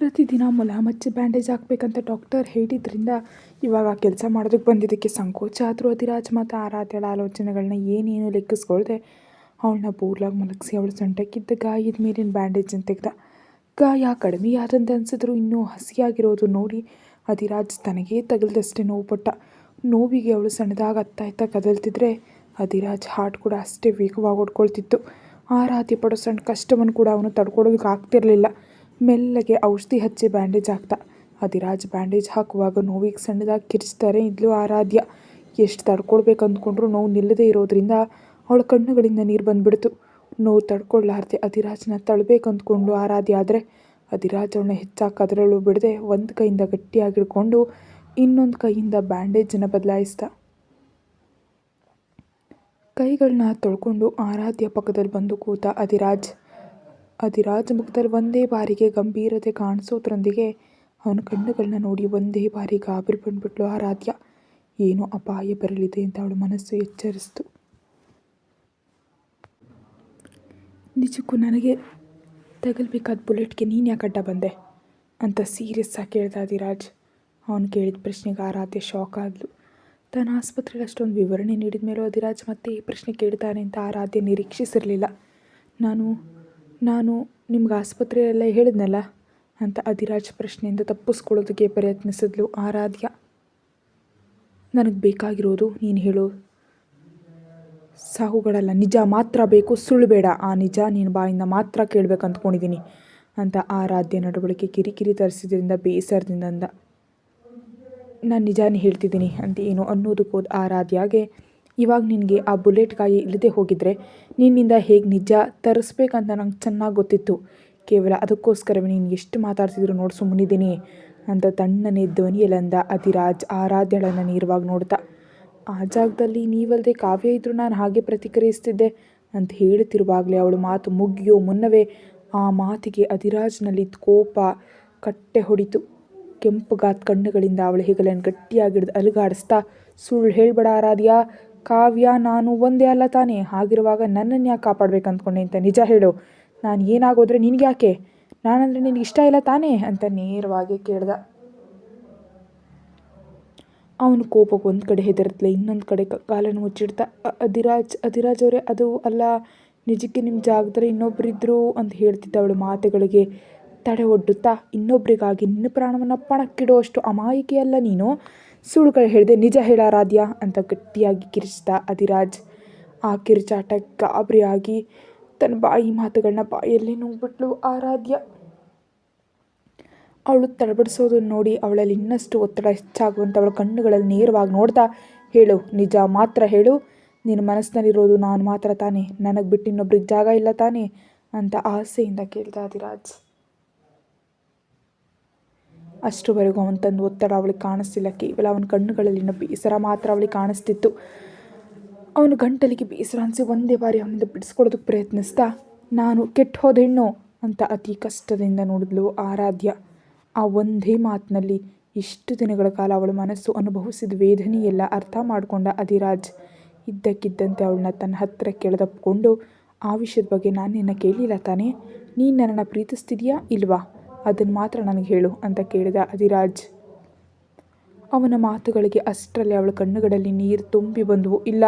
ಪ್ರತಿದಿನ ಮುಲಾಮಚ್ಚಿ ಬ್ಯಾಂಡೇಜ್ ಹಾಕಬೇಕಂತ ಡಾಕ್ಟರ್ ಹೇಳಿದ್ರಿಂದ ಇವಾಗ ಕೆಲಸ ಮಾಡೋದಕ್ಕೆ ಬಂದಿದ್ದಕ್ಕೆ ಸಂಕೋಚ ಆದರೂ ಅಧಿರಾಜ್ ಮತ್ತು ಆರಾಧ್ಯಳ ಆಲೋಚನೆಗಳನ್ನ ಏನೇನು ಲೆಕ್ಕಿಸ್ಕೊಳ್ದೆ ಅವಳನ್ನ ಬೋರ್ಲಾಗಿ ಮಲಗಿಸಿ ಅವಳು ಸೊಂಟಕ್ಕಿದ್ದ ಗಾಯದ ಮೇಲಿನ ಬ್ಯಾಂಡೇಜನ್ನು ತೆಗೆದ. ಗಾಯ ಕಡಿಮೆಯಾದಂತೆ ಅನಿಸಿದ್ರು ಇನ್ನೂ ಹಸಿಯಾಗಿರೋದು ನೋಡಿ ಅಧಿರಾಜ್ ತನಗೇ ತಗಲ್ದಷ್ಟೇ ನೋವು ಪಟ್ಟ. ನೋವಿಗೆ ಅವಳು ಸಣ್ಣದಾಗ ಅತ್ತ ಕದಲ್ತಿದ್ರೆ ಅಧಿರಾಜ್ ಹಾರ್ಟ್ ಕೂಡ ಅಷ್ಟೇ ವೇಗವಾಗಿ ಹೊಡ್ಕೊಳ್ತಿತ್ತು. ಆರಾಧ್ಯ ಪಡೋ ಸಣ್ಣ ಕಷ್ಟವನ್ನು ಕೂಡ ಅವನು ತಡ್ಕೊಳೋದಕ್ಕೆ ಆಗ್ತಿರಲಿಲ್ಲ. ಮೆಲ್ಲಗೆ ಔಷಧಿ ಹಚ್ಚಿ ಬ್ಯಾಂಡೇಜ್ ಹಾಕ್ತ. ಅಧಿರಾಜ್ ಬ್ಯಾಂಡೇಜ್ ಹಾಕುವಾಗ ನೋವಿಗೆ ಸಣ್ಣದಾಗಿ ಕಿರಿಚ್ತಾರೆ ಇದ್ಲು ಆರಾಧ್ಯ. ಎಷ್ಟು ತಡ್ಕೊಳ್ಬೇಕು ಅಂದ್ಕೊಂಡ್ರು ನೋವು ನಿಲ್ಲದೇ ಇರೋದ್ರಿಂದ ಅವಳ ಕಣ್ಣುಗಳಿಂದ ನೀರು ಬಂದ್ಬಿಡ್ತು. ನೋವು ತಡ್ಕೊಳ್ಳಾರ್ದೆ ಅಧಿರಾಜ್ನ ತಳ್ಳಬೇಕಂದ್ಕೊಂಡು ಆರಾಧ್ಯ ಆದರೆ ಅಧಿರಾಜ್ ಅವಳನ್ನ ಹೆಚ್ಚಾಗಿ ಕದರಳು ಬಿಡದೆ ಒಂದು ಕೈಯಿಂದ ಗಟ್ಟಿಯಾಗಿ ಹಿಡ್ಕೊಂಡು ಇನ್ನೊಂದು ಕೈಯಿಂದ ಬ್ಯಾಂಡೇಜನ್ನು ಬದಲಾಯಿಸ್ದ. ಕೈಗಳನ್ನ ತೊಳ್ಕೊಂಡು ಆರಾಧ್ಯ ಪಕ್ಕದಲ್ಲಿ ಬಂದು ಕೂತ ಅಧಿರಾಜ್ ಮುಖದಲ್ಲಿ ಒಂದೇ ಬಾರಿಗೆ ಗಂಭೀರತೆ ಕಾಣಿಸೋದ್ರೊಂದಿಗೆ ಅವನ ಕಣ್ಣುಗಳನ್ನ ನೋಡಿ ಒಂದೇ ಬಾರಿ ಗಾಬರಿ ಬಂದ್ಬಿಟ್ಲು ಆರಾಧ್ಯ. ಏನೋ ಅಪಾಯ ಬರಲಿದೆ ಅಂತ ಅವಳ ಮನಸ್ಸು ಎಚ್ಚರಿಸ್ತು. ನಿಜಕ್ಕೂ ನನಗೆ ತಗಲ್ಬೇಕಾದ ಬುಲೆಟ್ಗೆ ನೀನು ಯಾಕೆ ಅಡ್ಡ ಬಂದೆ ಅಂತ ಸೀರಿಯಸ್ ಆಗಿ ಕೇಳ್ದ ಅಧಿರಾಜ್. ಅವನು ಕೇಳಿದ ಪ್ರಶ್ನೆಗೆ ಆರಾಧ್ಯ ಶಾಕ್ ಆದ್ಲು. ತಾನು ಆಸ್ಪತ್ರೆಯಲ್ಲಿ ಅಷ್ಟೊಂದು ವಿವರಣೆ ನೀಡಿದ ಮೇಲೂ ಅಧಿರಾಜ್ ಮತ್ತೆ ಈ ಪ್ರಶ್ನೆ ಕೇಳ್ತಾನೆ ಅಂತ ಆರಾಧ್ಯ ನಿರೀಕ್ಷಿಸಿರಲಿಲ್ಲ. ನಾನು ನಿಮ್ಗೆ ಆಸ್ಪತ್ರೆಯಲ್ಲೇ ಹೇಳಿದ್ನಲ್ಲ ಅಂತ ಅಧಿರಾಜ್ ಪ್ರಶ್ನೆಯಿಂದ ತಪ್ಪಿಸ್ಕೊಳ್ಳೋದಕ್ಕೆ ಪ್ರಯತ್ನಿಸಿದ್ಲು ಆರಾಧ್ಯ. ನನಗೆ ಬೇಕಾಗಿರೋದು ನೀನು ಹೇಳೋ ಸಾಹುಗಳಲ್ಲ, ನಿಜ ಮಾತ್ರ ಬೇಕು, ಸುಳ್ಳು ಬೇಡ. ಆ ನಿಜ ನೀನು ಬಾಯಿಂದ ಮಾತ್ರ ಕೇಳಬೇಕು ಅಂದ್ಕೊಂಡಿದ್ದೀನಿ ಅಂತ ಆರಾಧ್ಯ ನಡವಳಿಕೆ ಕಿರಿಕಿರಿ ತರಿಸಿದ್ರಿಂದ ಬೇಸರದಿಂದ ಅಂದ. ನಾನು ನಿಜಾನೇ ಹೇಳ್ತಿದ್ದೀನಿ ಅಂತ ಏನು ಅನ್ನೋದಕ್ಕೆ ಹೋದ ಆರಾಧ್ಯಾಗೆ, ಇವಾಗ ನಿನಗೆ ಆ ಬುಲೆಟ್ ಗಾಯ ಇಲ್ಲದೆ ಹೋಗಿದ್ರೆ ನಿನ್ನಿಂದ ಹೇಗೆ ನಿಜ ತರಿಸ್ಬೇಕಂತ ನಂಗೆ ಚೆನ್ನಾಗಿ ಗೊತ್ತಿತ್ತು. ಕೇವಲ ಅದಕ್ಕೋಸ್ಕರವೇ ನೀನು ಎಷ್ಟು ಮಾತಾಡ್ತಿದ್ರು ನೋಡಿ ಸುಮ್ಮನಿದ್ದೀನಿ ಅಂತ ತಣ್ಣನೆ ಧ್ವನಿಯಲ್ಲಂದ ಅಧಿರಾಜ್ ಆರಾಧ್ಯಳನ್ನು ನೇರವಾಗಿ ನೋಡ್ತಾ. ಆ ಜಾಗದಲ್ಲಿ ನೀವಲ್ಲದೆ ಕಾವ್ಯ ಇದ್ದರೂ ನಾನು ಹಾಗೆ ಪ್ರತಿಕ್ರಿಯಿಸ್ತಿದ್ದೆ ಅಂತ ಹೇಳುತ್ತಿರುವಾಗಲೇ ಅವಳು ಮಾತು ಮುಗಿಯೋ ಮುನ್ನವೇ ಆ ಮಾತಿಗೆ ಅಧಿರಾಜ್ನಲ್ಲಿ ಕೋಪ ಕಟ್ಟೆ ಹೊಡಿತು. ಕೆಂಪುಗಾದ ಕಣ್ಣುಗಳಿಂದ ಅವಳ ಹೆಗಲನ್ನು ಗಟ್ಟಿಯಾಗಿಡ್ದು ಅಲುಗಾಡಿಸ್ತಾ, ಸುಳ್ಳು ಹೇಳ್ಬೇಡ ಆರಾಧ್ಯ, ಕಾವ್ಯ ನಾನು ಒಂದೇ ಅಲ್ಲ ತಾನೇ, ಹಾಗಿರುವಾಗ ನನ್ನನ್ನು ಯಾಕೆ ಕಾಪಾಡ್ಬೇಕು ಅಂದ್ಕೊಂಡೆ ಅಂತ ನಿಜ ಹೇಳು. ನಾನು ಏನಾಗೋದ್ರೆ ನಿನಗೆ ಯಾಕೆ, ನಾನಂದರೆ ನಿನಗೆ ಇಷ್ಟ ಇಲ್ಲ ತಾನೇ ಅಂತ ನೇರವಾಗಿ ಕೇಳ್ದ. ಅವನು ಕೋಪಕ್ಕೆ ಒಂದು ಕಡೆ ಹೆದರ್ತಲೆ ಇನ್ನೊಂದು ಕಡೆ ಕಾಲನ್ನು ಮುಚ್ಚಿಡ್ತಾ, ಅಧಿರಾಜ್ ಅವರೇ, ಅದು ಅಲ್ಲ, ನಿಜಕ್ಕೆ ನಿಮ್ಮ ಜಾಗದಲ್ಲಿ ಇನ್ನೊಬ್ಬರಿದ್ರು ಅಂತ ಹೇಳ್ತಿದ್ದ ಅವಳ ಮಾತುಗಳಿಗೆ ತಡೆ ಒಡ್ಡುತ್ತಾ, ಇನ್ನೊಬ್ಬರಿಗಾಗಿ ನಿನ್ನ ಪ್ರಾಣವನ್ನು ಪಣಕ್ಕಿಡೋ ಅಷ್ಟು ಅಮಾಯಕಿ ಅಲ್ಲ ನೀನು, ಸುಳ್ಳುಗಳು ಹೇಳಿದೆ, ನಿಜ ಹೇಳ ಆರಾಧ್ಯ ಅಂತ ಗಟ್ಟಿಯಾಗಿ ಕಿರಿಚ್ದ ಅಧಿರಾಜ್. ಆ ಕಿರುಚಾಟಕ್ಕೆ ಗಾಬರಿಯಾಗಿ ತನ್ನ ಮಾತುಗಳನ್ನ ಬಾಯಲ್ಲೇ ನುಂಗ್ಬಿಟ್ಲು ಆರಾಧ್ಯ. ಅವಳು ತಡಬಡಿಸೋದನ್ನು ನೋಡಿ ಅವಳಲ್ಲಿ ಇನ್ನಷ್ಟು ಒತ್ತಡ ಹೆಚ್ಚಾಗುವಂತೆ ಅವಳ ಕಣ್ಣುಗಳಲ್ಲಿ ನೇರವಾಗಿ ನೋಡ್ತಾ, ಹೇಳು, ನಿಜ ಮಾತ್ರ ಹೇಳು, ನಿನ್ನ ಮನಸ್ಸಿನಲ್ಲಿರೋದು ನಾನು ಮಾತ್ರ ತಾನೇ, ನನಗೆ ಬಿಟ್ಟು ಇನ್ನೊಬ್ರಿಗೆ ಜಾಗ ಇಲ್ಲ ತಾನೇ ಅಂತ ಆಸೆಯಿಂದ ಕೇಳ್ದ ಅಧಿರಾಜ್. ಅಷ್ಟುವರೆಗೂ ಅವನು ತಂದು ಒತ್ತಡ ಅವಳಿಗೆ ಕಾಣಿಸ್ತಿಲ್ಲ, ಕೇವಲ ಅವನ ಕಣ್ಣುಗಳಲ್ಲಿನ ಬೇಸರ ಮಾತ್ರ ಅವಳಿಗೆ ಕಾಣಿಸ್ತಿತ್ತು. ಅವನು ಗಂಟಲಿಗೆ ಬೇಸರ ಅನಿಸಿ ಒಂದೇ ಬಾರಿ ಅವನಿಂದ ಬಿಡಿಸ್ಕೊಳ್ಳೋದಕ್ಕೆ ಪ್ರಯತ್ನಿಸ್ತಾ, ನಾನು ಕೆಟ್ಟು ಹೋದ ಹೆಣ್ಣು ಅಂತ ಅತಿ ಕಷ್ಟದಿಂದ ನೋಡಿದ್ಲು ಆರಾಧ್ಯ. ಆ ಒಂದೇ ಮಾತಿನಲ್ಲಿ ಇಷ್ಟು ದಿನಗಳ ಕಾಲ ಅವಳ ಮನಸ್ಸು ಅನುಭವಿಸಿದ ವೇದನೆಯೆಲ್ಲ ಅರ್ಥ ಮಾಡಿಕೊಂಡ ಅಧಿರಾಜ್ ಇದ್ದಕ್ಕಿದ್ದಂತೆ ಅವಳನ್ನ ತನ್ನ ಹತ್ತಿರಕ್ಕೆ ಎಳೆದಪ್ಪಿಕೊಂಡು, ಆ ವಿಷಯದ ಬಗ್ಗೆ ನಾನು ನಿನ್ನ ಕೇಳಲಿಲ್ಲ ತಾನೇ, ನೀನು ನನ್ನನ್ನು ಪ್ರೀತಿಸ್ತಿದೆಯಾ ಇಲ್ವಾ, ಅದನ್ನು ಮಾತ್ರ ನನಗೆ ಹೇಳು ಅಂತ ಕೇಳಿದ ಅಧಿರಾಜ್. ಅವನ ಮಾತುಗಳಿಗೆ ಅಷ್ಟರಲ್ಲಿ ಅವಳ ಕಣ್ಣುಗಳಲ್ಲಿ ನೀರು ತುಂಬಿ ಬಂದವು. ಇಲ್ಲ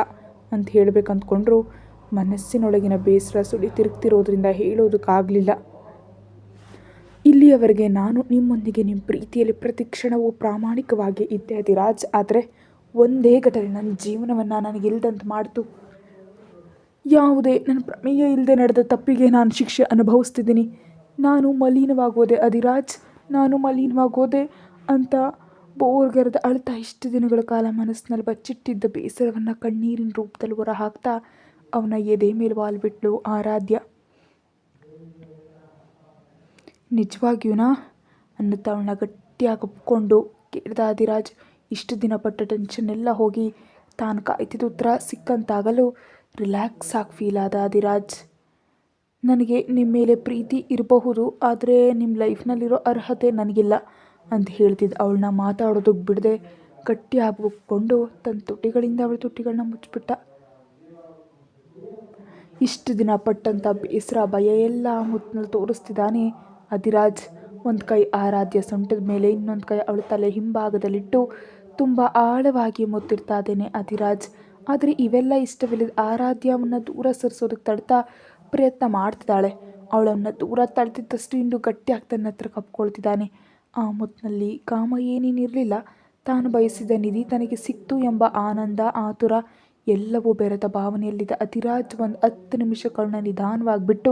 ಅಂತ ಹೇಳಬೇಕಂದ್ಕೊಂಡ್ರು ಮನಸ್ಸಿನೊಳಗಿನ ಬೇಸರ ಸುಳಿ ತಿರುಗ್ತಿರೋದ್ರಿಂದ ಹೇಳೋದಕ್ಕಾಗಲಿಲ್ಲ. ಇಲ್ಲಿಯವರೆಗೆ ನಾನು ನಿಮ್ಮೊಂದಿಗೆ ನಿಮ್ಮ ಪ್ರೀತಿಯಲ್ಲಿ ಪ್ರತಿ ಕ್ಷಣವೂ ಪ್ರಾಮಾಣಿಕವಾಗಿ ಇದ್ದೆ ಅಧಿರಾಜ್, ಆದರೆ ಒಂದೇ ಘಟನೆ ನನ್ನ ಜೀವನವನ್ನು ನನಗಿಲ್ದಂತೆ ಮಾಡ್ತು. ಯಾವುದೇ ನನ್ನ ಪ್ರಮೇಯ ಇಲ್ಲದೆ ನಡೆದ ತಪ್ಪಿಗೆ ನಾನು ಶಿಕ್ಷೆ ಅನುಭವಿಸ್ತಿದ್ದೀನಿ. ನಾನು ಮಲಿನವಾಗೋದೆ ಅಧಿರಾಜ್, ನಾನು ಮಲಿನವಾಗೋದೆ ಅಂತ ಬೋರ್ಗರೆದ ಅಳ್ತಾ ಇಷ್ಟು ದಿನಗಳ ಕಾಲ ಮನಸ್ಸಿನಲ್ಲಿ ಬಚ್ಚಿಟ್ಟಿದ್ದ ಬೇಸರವನ್ನು ಕಣ್ಣೀರಿನ ರೂಪದಲ್ಲಿ ಹೊರ ಹಾಕ್ತಾ ಅವನ ಎದೆ ಮೇಲೆ ವಾಲ್ಬಿಟ್ಲು ಆರಾಧ್ಯ. ನಿಜವಾಗಿಯೂನಾ ಅನ್ನುತ್ತಾ ಅವಳನ್ನ ಗಟ್ಟಿಯಾಗಿ ಒಪ್ಕೊಂಡು ಕೇಳ್ದ ಅಧಿರಾಜ್. ಇಷ್ಟು ದಿನ ಪಟ್ಟ ಟೆನ್ಷನ್ ಎಲ್ಲ ಹೋಗಿ ತಾನು ಕಾಯ್ತಿದ್ದ ಉತ್ತರ ಸಿಕ್ಕಂತಾಗಲು ರಿಲ್ಯಾಕ್ಸ್ ಆಗಿ ಫೀಲ್ ಆದ ಅಧಿರಾಜ್. ನನಗೆ ನಿಮ್ಮ ಮೇಲೆ ಪ್ರೀತಿ ಇರಬಹುದು, ಆದರೆ ನಿಮ್ಮ ಲೈಫ್ನಲ್ಲಿರೋ ಅರ್ಹತೆ ನನಗಿಲ್ಲ ಅಂತ ಹೇಳ್ತಿದ್ದ ಅವಳನ್ನ ಮಾತಾಡೋದಕ್ಕೆ ಬಿಡದೆ ಗಟ್ಟಿಯಾಗಿ ಒಪ್ಕೊಂಡು ತನ್ನ ತುಟಿಗಳಿಂದ ಅವಳ ತುಟಿಗಳನ್ನ ಮುಚ್ಚಿಬಿಟ್ಟ. ಇಷ್ಟು ದಿನ ಪಟ್ಟಂಥ ಬೇಸರ ಭಯ ಎಲ್ಲ ಮುತ್ತಿನಲ್ಲಿ ತೋರಿಸ್ತಿದ್ದಾನೆ ಅಧಿರಾಜ್. ಒಂದು ಕೈ ಆರಾಧ್ಯ ಸೊಂಟದ ಮೇಲೆ, ಇನ್ನೊಂದು ಕೈ ಅವಳ ತಲೆ ಹಿಂಭಾಗದಲ್ಲಿಟ್ಟು ತುಂಬ ಆಳವಾಗಿ ಮುತ್ತಿರ್ತಾ ಇದ್ದೇನೆ ಅಧಿರಾಜ್. ಆದರೆ ಇವೆಲ್ಲ ಇಷ್ಟವಿಲ್ಲದ ಆರಾಧ್ಯ ಅವನ್ನ ದೂರ ಸರಿಸೋದಕ್ಕೆ ತಡ್ತಾ ಪ್ರಯತ್ನ ಮಾಡ್ತಿದ್ದಾಳೆ. ಅವಳನ್ನು ದೂರ ತಳ್ತಿದ್ದಷ್ಟು ಇನ್ನೂ ಗಟ್ಟಿಯಾಗಿ ತನ್ನ ಹತ್ರ ಕಪ್ಕೊಳ್ತಿದ್ದಾನೆ. ಆ ಮುತ್ತಿನಲ್ಲಿ ಕಾಮ ಏನೇನಿರಲಿಲ್ಲ. ತಾನು ಬಯಸಿದ ನಿಧಿ ತನಗೆ ಸಿಕ್ತು ಎಂಬ ಆನಂದ, ಆತುರ ಎಲ್ಲವೂ ಬೆರೆತ ಭಾವನೆಯಲ್ಲಿದ್ದ ಅಧಿರಾಜ್ ಒಂದು 10 ನಿಮಿಷಗಳನ್ನ ನಿಧಾನವಾಗಿ ಬಿಟ್ಟು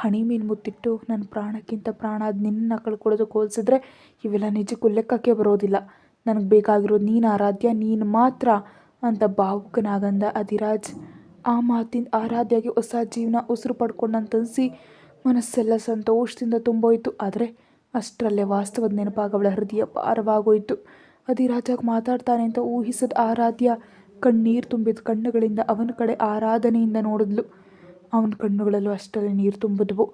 ಹಣಿ ಮೇಲೆ ಮುತ್ತಿಟ್ಟು, ನನ್ನ ಪ್ರಾಣಕ್ಕಿಂತ ಪ್ರಾಣ ಅದು ನಿನ್ನ ಕಳ್ಕೊಳ್ಳೋದಕ್ಕೆ ಹೋಲಿಸಿದ್ರೆ ಇವೆಲ್ಲ ನಿಜಕ್ಕೂ ಲೆಕ್ಕಕ್ಕೆ ಬರೋದಿಲ್ಲ. ನನಗೆ ಬೇಕಾಗಿರೋದು ನೀನು ಆರಾಧ್ಯ, ನೀನು ಮಾತ್ರ ಅಂತ ಭಾವುಕನಾಗಂದ ಅಧಿರಾಜ್. ಆ ಮಾತಿಂದ ಆರಾಧ್ಯಗೆ ಹೊಸ ಜೀವನ ಉಸಿರು ಪಡ್ಕೊಂಡಂತನಿಸಿ ಮನಸ್ಸೆಲ್ಲ ಸಂತೋಷದಿಂದ ತುಂಬೋಯ್ತು. ಆದರೆ ಅಷ್ಟರಲ್ಲೇ ವಾಸ್ತವದ ನೆನಪಾಗ ಅವಳ ಹೃದಯ ಭಾರವಾಗೋಯ್ತು. ಅಧಿರಾಜಾಗಿ ಮಾತಾಡ್ತಾನೆ ಅಂತ ಊಹಿಸದ ಆರಾಧ್ಯ ಕಣ್ಣೀರು ತುಂಬಿದ ಕಣ್ಣುಗಳಿಂದ ಅವನ ಕಡೆ ಆರಾಧನೆಯಿಂದ ನೋಡಿದ್ಲು. ಅವನ ಕಣ್ಣುಗಳಲ್ಲೂ ಅಷ್ಟರಲ್ಲಿ ನೀರು ತುಂಬಿದ್ವು.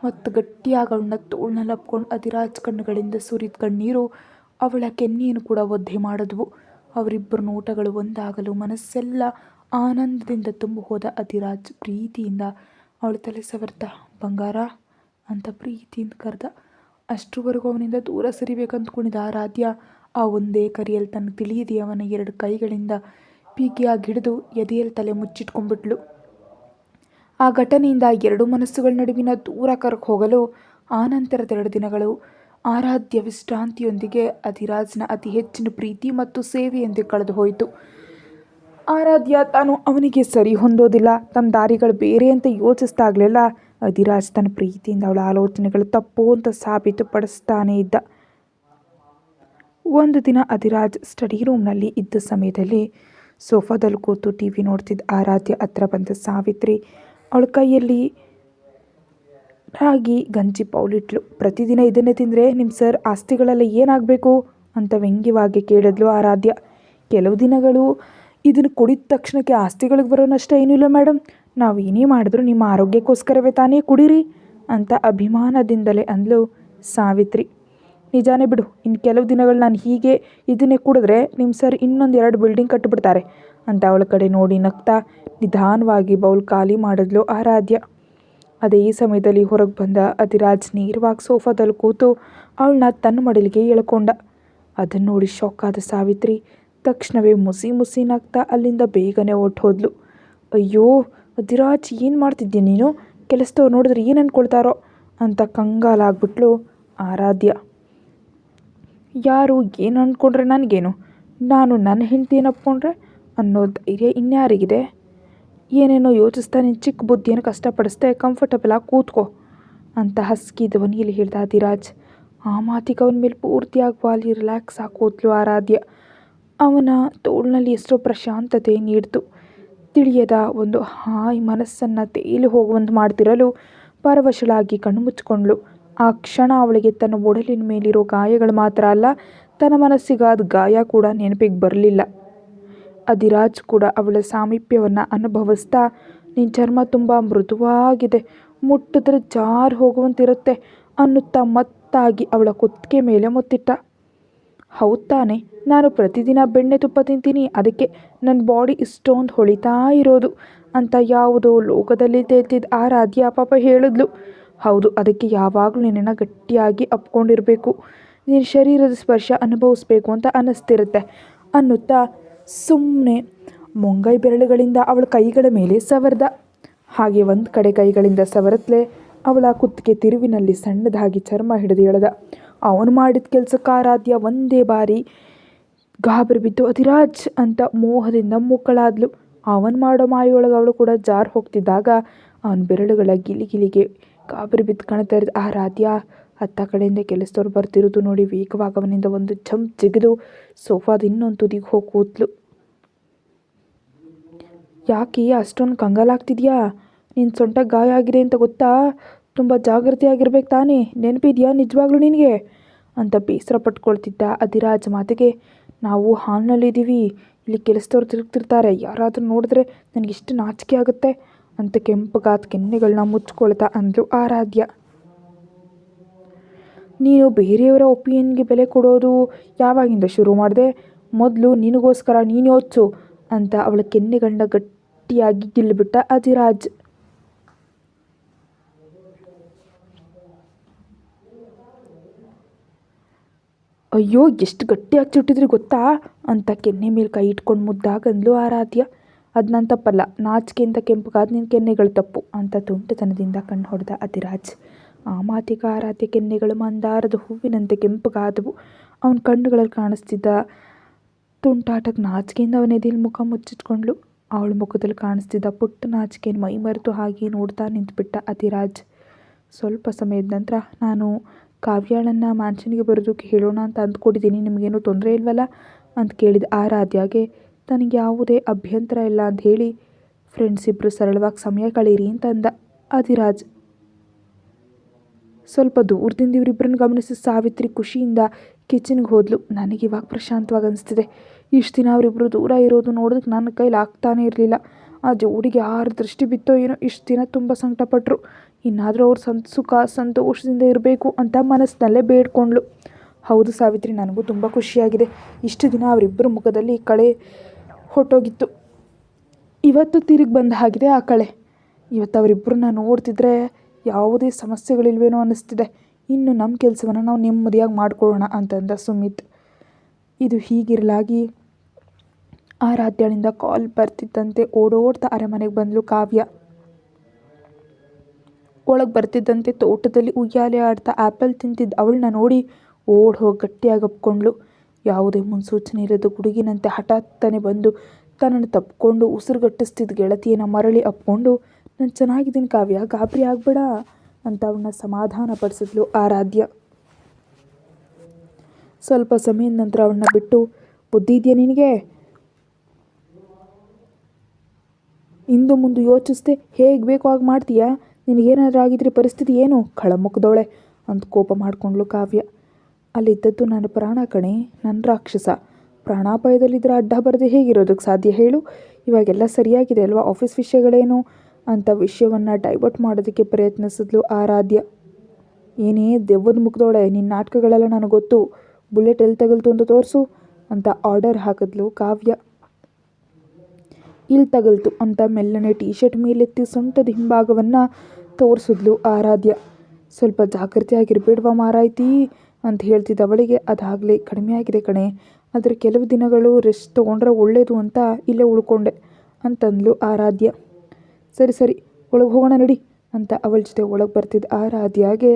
ಮತ್ತು ಗಟ್ಟಿಯಾಗಿ ಅವಳನ್ನ ತೋಳ್ನಲ್ಲಿ ಅಪ್ಕೊಂಡು ಅಧಿರಾಜ್ ಕಣ್ಣುಗಳಿಂದ ಸುರಿದ ಕಣ್ಣೀರು ಅವಳ ಕೆನ್ನೆಯನ್ನು ಕೂಡ ಒದ್ದೆ ಮಾಡಿದ್ವು. ಅವರಿಬ್ಬರ ನೋಟಗಳು ಒಂದಾಗಲು ಮನಸ್ಸೆಲ್ಲ ಆನಂದದಿಂದ ತುಂಬಿ ಹೋದ ಅಧಿರಾಜ್ ಪ್ರೀತಿಯಿಂದ ಅವಳ ತಲೆ ಸವರ್ತ ಬಂಗಾರ ಅಂತ ಪ್ರೀತಿಯಿಂದ ಕರೆದ. ಅಷ್ಟರವರೆಗೂ ಅವನಿಂದ ದೂರ ಸರಿಬೇಕಂದ್ಕೊಂಡಿದ್ದ ಆರಾಧ್ಯ ಆ ಒಂದೇ ಕರೆಯಲ್ಲಿ ತನ್ನ ತಿಳಿಯದೆ ಅವನ 2 ಕೈಗಳಿಂದ ಬಿಗಿಯಾಗಿ ಹಿಡಿದು ಎದೆಯಲ್ಲಿ ತಲೆ ಮುಚ್ಚಿಟ್ಕೊಂಡ್ಬಿಟ್ಲು. ಆ ಘಟನೆಯಿಂದ 2 ಮನಸ್ಸುಗಳ ನಡುವಿನ ದೂರ ಕರಕ್ಕೆ ಹೋಗಲು ಆನಂತರದ 2 ದಿನಗಳು ಆರಾಧ್ಯ ವಿಶ್ರಾಂತಿಯೊಂದಿಗೆ ಅಧಿರಾಜ್ನ ಅತಿ ಹೆಚ್ಚಿನ ಪ್ರೀತಿ ಮತ್ತು ಸೇವೆಯೊಂದಿಗೆ ಕಳೆದು ಹೋಯಿತು. ಆರಾಧ್ಯ ತಾನು ಅವನಿಗೆ ಸರಿ ಹೊಂದೋದಿಲ್ಲ, ತಮ್ಮ ದಾರಿಗಳು ಬೇರೆ ಅಂತ ಯೋಚಿಸ್ದಾಗಲೆಲ್ಲ ಅಧಿರಾಜ್ ತನ್ನ ಪ್ರೀತಿಯಿಂದ ಅವಳ ಆಲೋಚನೆಗಳು ತಪ್ಪು ಅಂತ ಸಾಬೀತುಪಡಿಸ್ತಾನೇ ಇದ್ದ. ಒಂದು ದಿನ ಅಧಿರಾಜ್ ಸ್ಟಡಿ ರೂಮ್ನಲ್ಲಿ ಇದ್ದ ಸಮಯದಲ್ಲಿ ಸೋಫಾದಲ್ಲಿ ಕೂತು TV ನೋಡ್ತಿದ್ದ ಆರಾಧ್ಯ ಹತ್ರ ಬಂದ ಸಾವಿತ್ರಿ ಅವಳ ಕೈಯಲ್ಲಿ ರಾಗಿ ಗಂಜಿ ಪೌಲಿಟ್ಲು. ಪ್ರತಿದಿನ ಇದನ್ನೇ ತಿಂದರೆ ನಿಮ್ಮ ಸರ್ ಆಸ್ತಿಗಳೆಲ್ಲ ಏನಾಗಬೇಕು ಅಂತ ವ್ಯಂಗ್ಯವಾಗಿ ಕೇಳಿದ್ಲು ಆರಾಧ್ಯ. ಕೆಲವು ದಿನಗಳು ಇದನ್ನು ಕುಡಿದ ತಕ್ಷಣಕ್ಕೆ ಆಸ್ತಿಗಳಿಗೆ ಬರೋ ನಷ್ಟ ಏನೂ ಇಲ್ಲ ಮೇಡಮ್, ನಾವು ಏನೇ ಮಾಡಿದ್ರು ನಿಮ್ಮ ಆರೋಗ್ಯಕ್ಕೋಸ್ಕರವೇ ತಾನೇ, ಕುಡೀರಿ ಅಂತ ಅಭಿಮಾನದಿಂದಲೇ ಅಂದ್ಲು ಸಾವಿತ್ರಿ. ನಿಜಾನೇ ಬಿಡು, ಇನ್ನು ಕೆಲವು ದಿನಗಳು ನಾನು ಹೀಗೆ ಇದನ್ನೇ ಕುಡಿದ್ರೆ ನಿಮ್ಮ ಸರ್ ಇನ್ನೊಂದು 2 ಬಿಲ್ಡಿಂಗ್ ಕಟ್ಟಿಬಿಡ್ತಾರೆ ಅಂತ ಅವಳ ಕಡೆ ನೋಡಿ ನಗ್ತಾ ನಿಧಾನವಾಗಿ ಬೌಲ್ ಖಾಲಿ ಮಾಡಿದ್ಲು ಆರಾಧ್ಯ. ಅದೇ ಸಮಯದಲ್ಲಿ ಹೊರಗೆ ಬಂದ ಅಧಿರಾಜ್ ನೇರವಾಗಿ ಸೋಫಾದಲ್ಲಿ ಕೂತು ಅವಳನ್ನ ತನ್ನ ಮಡಿಲಿಗೆ ಎಳ್ಕೊಂಡ. ಅದನ್ನು ನೋಡಿ ಶಾಕ್ ಆದ ಸಾವಿತ್ರಿ ತಕ್ಷಣವೇ ಮುಸಿ ಮುಸಿ ನಗ್ತಾ ಅಲ್ಲಿಂದ ಬೇಗನೆ ಹೊರಟೋದ್ಲು. ಅಯ್ಯೋ ಅಧಿರಾಜ್, ಏನು ಮಾಡ್ತಿದ್ದೆ ನೀನು? ಕೆಲಸದವ್ರು ನೋಡಿದ್ರೆ ಏನು ಅಂದ್ಕೊಳ್ತಾರೋ ಅಂತ ಕಂಗಾಲಾಗ್ಬಿಟ್ಲು ಆರಾಧ್ಯ. ಯಾರು ಏನು ಅಂದ್ಕೊಂಡ್ರೆ ನನಗೇನು, ನಾನು ನನ್ನ ಹೆಂಡತಿಯನ್ನು ಅಪ್ಕೊಂಡ್ರೆ ಅನ್ನೋ ಧೈರ್ಯ ಇನ್ಯಾರಿಗಿದೆ? ಏನೇನೋ ಯೋಚಿಸ್ತಾ ನಿನ್ನ ಚಿಕ್ಕ ಬುದ್ಧಿಯನ್ನು ಕಷ್ಟಪಡಿಸ್ದೆ, ಕಂಫರ್ಟಬಲ್ ಆಗಿ ಕೂತ್ಕೋ ಅಂತ ಹಸ್ಕಿ ಧ್ವನಿಯಲ್ಲಿ ಹೇಳ್ದ ಅಧಿರಾಜ್. ಆ ಮಾತಿಗೆ ಅವನ ಮೇಲೆ ಪೂರ್ತಿಯಾಗಿ ವಾಲಿ ರಿಲ್ಯಾಕ್ಸ್ ಆಗಿ ಕೂತ್ಲು ಆರಾಧ್ಯ. ಅವನ ತೋಳಿನಲ್ಲಿ ಎಷ್ಟೋ ಪ್ರಶಾಂತತೆ ನೀಡ್ತು. ತಿಳಿಯದ ಒಂದು ಹಾಯ್ ಮನಸ್ಸನ್ನು ತೇಲಿ ಹೋಗುವಂತೆ ಮಾಡ್ತಿರಲು ಪರವಶಳಾಗಿ ಕಣ್ಣು ಮುಚ್ಕೊಂಡ್ಳು. ಆ ಕ್ಷಣ ಅವಳಿಗೆ ತನ್ನ ಒಡಲಿನ ಮೇಲಿರೋ ಗಾಯಗಳು ಮಾತ್ರ ಅಲ್ಲ, ತನ್ನ ಮನಸ್ಸಿಗಾದ ಗಾಯ ಕೂಡ ನೆನಪಿಗೆ ಬರಲಿಲ್ಲ. ಅಧಿರಾಜ್ ಕೂಡ ಅವಳ ಸಾಮೀಪ್ಯವನ್ನು ಅನುಭವಿಸ್ತಾ, ನಿನ್ನ ಚರ್ಮ ತುಂಬ ಮೃದುವಾಗಿದೆ, ಮುಟ್ಟಿದ್ರೆ ಜಾರಿ ಹೋಗುವಂತಿರುತ್ತೆ ಅನ್ನುತ್ತಾ ಮತ್ತಾಗಿ ಅವಳ ಕುತ್ತಿಗೆ ಮೇಲೆ ಮುತ್ತಿಟ್ಟ. ಹೌದು ತಾನೆ, ನಾನು ಪ್ರತಿದಿನ ಬೆಣ್ಣೆ ತುಪ್ಪ ತಿಂತೀನಿ, ಅದಕ್ಕೆ ನನ್ನ ಬಾಡಿ ಇಷ್ಟೊಂದು ಹೊಳಿತಾ ಇರೋದು ಅಂತ ಯಾವುದೋ ಲೋಕದಲ್ಲಿ ತೇಲ್ತಿದ್ದ ಆರಾಧ್ಯ ಪಾಪ ಹೇಳಿದ್ಲು. ಹೌದು, ಅದಕ್ಕೆ ಯಾವಾಗಲೂ ನಿನ್ನನ್ನು ಗಟ್ಟಿಯಾಗಿ ಅಪ್ಕೊಂಡಿರಬೇಕು, ನಿನ್ನ ಶರೀರದ ಸ್ಪರ್ಶ ಅನುಭವಿಸ್ಬೇಕು ಅಂತ ಅನ್ನಿಸ್ತಿರುತ್ತೆ ಅನ್ನುತ್ತಾ ಸುಮ್ಮನೆ ಮುಂಗೈ ಬೆರಳುಗಳಿಂದ ಅವಳ ಕೈಗಳ ಮೇಲೆ ಸವರ್ದ. ಹಾಗೆ ಒಂದು ಕಡೆ ಕೈಗಳಿಂದ ಸವರತ್ಲೆ ಅವಳ ಕುತ್ತಿಗೆ ತಿರುವಿನಲ್ಲಿ ಸಣ್ಣದಾಗಿ ಚರ್ಮ ಹಿಡಿದು ಎಳೆದ. ಅವನು ಮಾಡಿದ ಕೆಲಸಕ್ಕೆ ಆರಾಧ್ಯ ಒಂದೇ ಬಾರಿ ಗಾಬರಿ ಬಿದ್ದು ಅಧಿರಾಜ್ ಅಂತ ಮೋಹದಿಂದ ಮುಕ್ಕಳಾದ್ಲು. ಅವನು ಮಾಡೋ ಮಾಯೊಳಗೆ ಅವಳು ಕೂಡ ಜಾರು ಹೋಗ್ತಿದ್ದಾಗ ಅವನ ಬೆರಳುಗಳ ಗಿಲಿಗಿಲಿಗೆ ಗಾಬರಿ ಬಿದ್ದು ಕಾಣ್ತಾ ಇರೋದು ಆರಾಧ್ಯ. ಹತ್ತ ಕಡೆಯಿಂದ ಕೆಲಸದವ್ರು ಬರ್ತಿರೋದು ನೋಡಿ ವೇಗವಾಗಿ ಅವನಿಂದ ಒಂದು ಜಂಪ್ ಜಿಗಿದು ಸೋಫಾದ ಇನ್ನೊಂದು ತುದಿಗೆ ಹೋಗಿ ಕೂತ್ಲು. ಯಾಕೆ ಅಷ್ಟೊಂದು ಕಂಗಾಲಾಗ್ತಿದ್ಯಾ? ನಿನ್ನ ಸೊಂಟ ಗಾಯ ಆಗಿದೆ ಅಂತ ಗೊತ್ತಾ? ತುಂಬ ಜಾಗೃತಿಯಾಗಿರ್ಬೇಕು ತಾನೇ, ನೆನಪಿದೆಯಾ ನಿಜವಾಗ್ಲೂ ನಿನಗೆ ಅಂತ ಬೇಸರ ಪಟ್ಕೊಳ್ತಿದ್ದ ಅಧಿರಾಜ್ ಮಾತಿಗೆ, ನಾವು ಹಾಲ್ನಲ್ಲಿದ್ದೀವಿ, ಇಲ್ಲಿ ಕೆಲಸದವ್ರು ತಿರುಗ್ತಿರ್ತಾರೆ, ಯಾರಾದರೂ ನೋಡಿದ್ರೆ ನನಗಿಷ್ಟು ನಾಚಿಕೆ ಆಗುತ್ತೆ ಅಂತ ಕೆಂಪಗಾದ ಕೆನ್ನೆಗಳನ್ನ ಮುಚ್ಕೊಳ್ತಾ ಅಂದ್ಲು ಆರಾಧ್ಯ. ನೀನು ಬೇರೆಯವರ ಒಪಿನಿಯನ್ಗೆ ಬೆಲೆ ಕೊಡೋದು ಯಾವಾಗಿಂದ ಶುರು ಮಾಡಿದೆ? ಮೊದಲು ನಿನಗೋಸ್ಕರ ನೀನು ಯೋಚಿಸು ಅಂತ ಅವಳ ಕೆನ್ನೆಗಳನ್ನ ಗಟ್ಟಿಯಾಗಿ ಗಿಲ್ಲಿಬಿಟ್ಟ ಅಧಿರಾಜ್. ಅಯ್ಯೋ ಎಷ್ಟು ಗಟ್ಟಿಯಾಗಿ ಚುಟ್ಟಿದ್ರಿ ಗೊತ್ತಾ ಅಂತ ಕೆನ್ನೆ ಮೇಲೆ ಕೈ ಇಟ್ಕೊಂಡು ಮುದ್ದಾಗಂದ್ಲು ಆರಾಧ್ಯ. ಅದು ನನ್ನ ತಪ್ಪಲ್ಲ, ನಾಚಿಕೆಯಿಂದ ಕೆಂಪಗಾದ ನಿನ್ನ ಕೆನ್ನೆಗಳು ತಪ್ಪು ಅಂತ ತುಂಟತನದಿಂದ ಕಣ್ಣು ಹೊಡೆದ ಅಧಿರಾಜ್. ಆ ಮಾತಿಗೆ ಆರಾಧ್ಯ ಕೆನ್ನೆಗಳು ಮಂದಾರದ ಹೂವಿನಂತೆ ಕೆಂಪಗಾದವು. ಅವನ ಕಣ್ಣುಗಳಲ್ಲಿ ಕಾಣಿಸ್ತಿದ್ದ ತುಂಟಾಟಕ್ಕೆ ನಾಚಿಕೆಯಿಂದ ಅವನ ಎದೆಯಲ್ಲಿ ಮುಖ ಮುಚ್ಚಿಟ್ಕೊಂಡ್ಳು. ಅವಳ ಮುಖದಲ್ಲಿ ಕಾಣಿಸ್ತಿದ್ದ ಪುಟ್ಟ ನಾಚಿಕೆಯನ್ನು ಮೈ ಮರೆತು ಹಾಗೆ ನೋಡ್ತಾ ನಿಂತುಬಿಟ್ಟ ಅಧಿರಾಜ್. ಸ್ವಲ್ಪ ಸಮಯದ ನಂತರ, ನಾನು ಕಾವ್ಯಾಳನ್ನು ಮ್ಯಾನ್ಷನ್ಗೆ ಬರೋದಕ್ಕೆ ಹೇಳೋಣ ಅಂತ ಅಂದ್ಕೊಂಡಿದ್ದೀನಿ, ನಿಮಗೇನೂ ತೊಂದರೆ ಇಲ್ವಲ್ಲ ಅಂತ ಕೇಳಿದ ಆರಾಧ್ಯಾಗೆ. ತನಗೆ ಯಾವುದೇ ಅಭ್ಯಂತರ ಇಲ್ಲ ಅಂತ ಹೇಳಿ ಫ್ರೆಂಡ್ಸ್ ಇಬ್ಬರು ಸರಳವಾಗಿ ಸಮಯ ಕಳೀರಿ ಅಂತ ಅಂದ ಅಧಿರಾಜ್. ಸ್ವಲ್ಪ ದೂರದಿಂದ ಇವರಿಬ್ಬರನ್ನ ಗಮನಿಸಿ ಸಾವಿತ್ರಿ ಖುಷಿಯಿಂದ ಕಿಚನ್ಗೆ ಹೋದ್ಲು. ನನಗಿವಾಗ ಪ್ರಶಾಂತವಾಗಿ ಅನಿಸ್ತಿದೆ. ಇಷ್ಟು ದಿನ ಅವರಿಬ್ಬರು ದೂರ ಇರೋದು ನೋಡೋದಕ್ಕೆ ನನ್ನ ಕೈಲಿ ಆಗ್ತಾನೇ ಇರಲಿಲ್ಲ. ಆ ಜೋಡಿಗೆ ಯಾರು ದೃಷ್ಟಿ ಬಿತ್ತೋ ಏನೋ ಇಷ್ಟು ದಿನ ತುಂಬ ಸಂಕಟಪಟ್ಟರು. ಇನ್ನಾದರೂ ಅವ್ರು ಸುಖ ಸಂತೋಷದಿಂದ ಇರಬೇಕು ಅಂತ ಮನಸ್ಸಿನಲ್ಲೇ ಬೇಡ್ಕೊಂಡ್ಳು. ಹೌದು ಸಾವಿತ್ರಿ, ನನಗೂ ತುಂಬ ಖುಷಿಯಾಗಿದೆ. ಇಷ್ಟು ದಿನ ಅವರಿಬ್ಬರ ಮುಖದಲ್ಲಿ ಕಳೆ ಹೊಟ್ಟೋಗಿತ್ತು. ಇವತ್ತು ತಿರುಗಿ ಬಂದ ಹಾಗಿದೆ ಆ ಕಳೆ. ಇವತ್ತು ಅವರಿಬ್ಬರನ್ನ ನೋಡ್ತಿದ್ರೆ ಯಾವುದೇ ಸಮಸ್ಯೆಗಳಿಲ್ವೇನೋ ಅನ್ನಿಸ್ತಿದೆ. ಇನ್ನು ನಮ್ಮ ಕೆಲಸವನ್ನು ನಾವು ನೆಮ್ಮದಿಯಾಗಿ ಮಾಡ್ಕೊಳ್ಳೋಣ ಅಂತಂದ ಸುಮಿತ್. ಇದು ಹೀಗಿರಲಾಗಿ ಆರಾಧ್ಯಳಿಂದ ಕಾಲ್ ಬರ್ತಿದ್ದಂತೆ ಓಡೋಡ್ತಾ ಅರಮನೆಗೆ ಬಂದಳು ಕಾವ್ಯ. ಒಳಗೆ ಬರ್ತಿದ್ದಂತೆ ತೋಟದಲ್ಲಿ ಉಯ್ಯಾಲೆ ಆಡ್ತಾ ಆ್ಯಪಲ್ ತಿಂತಿದ್ದ ಅವಳನ್ನ ನೋಡಿ ಓಡ್ ಹೋಗಿ ಗಟ್ಟಿಯಾಗಿ ಅಪ್ಕೊಂಡ್ಳು. ಯಾವುದೇ ಮುನ್ಸೂಚನೆ ಇಲ್ಲದ ಗುಡುಗಿನಂತೆ ಹಠಾತ್ತನೆ ಬಂದು ತನ್ನನ್ನು ತಪ್ಪಿಕೊಂಡು ಉಸಿರುಗಟ್ಟಿಸ್ತಿದ್ದ ಗೆಳತಿಯನ್ನು ಮರಳಿ ಅಪ್ಕೊಂಡು, ನಾನು ಚೆನ್ನಾಗಿದ್ದೀನಿ ಕಾವ್ಯ, ಗಾಬರಿ ಆಗಬೇಡ ಅಂತ ಅವಳನ್ನ ಸಮಾಧಾನ ಪಡಿಸಿದ್ಲು ಆರಾಧ್ಯ. ಸ್ವಲ್ಪ ಸಮಯದ ನಂತರ ಅವಳನ್ನ ಬಿಟ್ಟು, ಬುದ್ಧಿ ಇದೆಯಾ ನಿನಗೆ? ಇಂದು ಮುಂದೆ ಯೋಚಿಸ್ದೆ ಹೇಗೆ ಬೇಕೋ ಹಾಗೆ ಮಾಡ್ತೀಯಾ? ನಿನಗೇನಾದರೂ ಆಗಿದ್ರೆ ಪರಿಸ್ಥಿತಿ ಏನು? ಖಳಮುಖದವಳೆ ಅಂತ ಕೋಪ ಮಾಡಿಕೊಂಡ್ಳು ಕಾವ್ಯ. ಅಲ್ಲಿದ್ದದ್ದು ನನ್ನ ಪ್ರಾಣ ಕಣೆ, ನನ್ನ ರಾಕ್ಷಸ. ಪ್ರಾಣಾಪಾಯದಲ್ಲಿದ್ದರೆ ಅಡ್ಡ ಬರದೆ ಹೇಗಿರೋದಕ್ಕೆ ಸಾಧ್ಯ ಹೇಳು? ಇವಾಗೆಲ್ಲ ಸರಿಯಾಗಿದೆ ಅಲ್ವಾ? ಆಫೀಸ್ ವಿಷಯಗಳೇನು ಅಂತ ವಿಷಯವನ್ನು ಡೈವರ್ಟ್ ಮಾಡೋದಕ್ಕೆ ಪ್ರಯತ್ನಿಸಿದ್ಲು ಆರಾಧ್ಯ. ಏನೇ ದೆವ್ವದ ಮುಖದವಳೆ, ನಿನ್ನ ನಾಟಕಗಳೆಲ್ಲ ನನಗೆ ಗೊತ್ತು. ಬುಲೆಟ್ ಎಲ್ಲಿ ತಗಲ್ತು ಅಂತ ತೋರಿಸು ಅಂತ ಆರ್ಡರ್ ಹಾಕಿದ್ಲು ಕಾವ್ಯ. ಇಲ್ಲಿ ತಗಲ್ತು ಅಂತ ಮೆಲ್ಲನೆ ಟೀ ಶರ್ಟ್ ಮೇಲೆತ್ತಿ ಸೊಂಟದ ಹಿಂಭಾಗವನ್ನು ತೋರಿಸಿದ್ಲು ಆರಾಧ್ಯ. ಸ್ವಲ್ಪ ಜಾಗೃತಿಯಾಗಿರ್ಬೇಡ್ವಾ ಮಾರಾಯ್ತಿ ಅಂತ ಹೇಳ್ತಿದ್ದ ಅವಳಿಗೆ, ಅದಾಗಲೇ ಕಡಿಮೆ ಆಗಿದೆ ಕಣೆ, ಆದರೆ ಕೆಲವು ದಿನಗಳು ರೆಸ್ಟ್ ತೊಗೊಂಡ್ರೆ ಒಳ್ಳೆಯದು ಅಂತ ಇಲ್ಲೇ ಉಳ್ಕೊಂಡೆ ಅಂತಂದ್ಲು ಆರಾಧ್ಯ. ಸರಿ ಸರಿ, ಒಳಗೆ ಹೋಗೋಣ ನಡಿ ಅಂತ ಅವಳ ಜೊತೆ ಒಳಗೆ ಬರ್ತಿದ್ದ ಆರಾಧ್ಯಾಗೆ